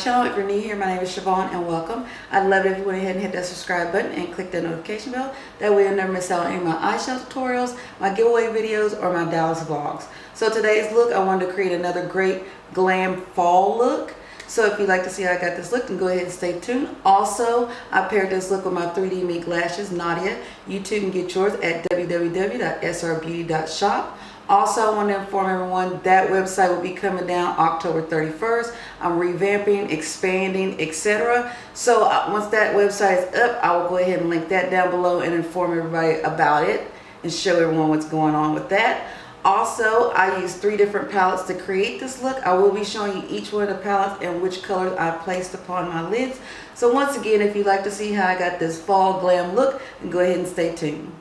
channel. If you're new here, my name is Shavonne and welcome. I'd love it if you went ahead and hit that subscribe button and click that notification bell. That way you'll never miss out on any of my eyeshadow tutorials, my giveaway videos, or my Dallas vlogs. So today's look, I wanted to create another great glam fall look. So if you'd like to see how I got this look, then go ahead and stay tuned. Also, I paired this look with my 3D Mink Lashes, Nadia. You too can get yours at www.srbeauty.shop. Also, I want to inform everyone that website will be coming down October 31st. I'm revamping, expanding, etc. So once that website is up, I will go ahead and link that down below and inform everybody about it and show everyone what's going on with that. Also, I used 3 different palettes to create this look. I will be showing you each one of the palettes and which colors I placed upon my lids. So once again, if you'd like to see how I got this fall glam look, then go ahead and stay tuned.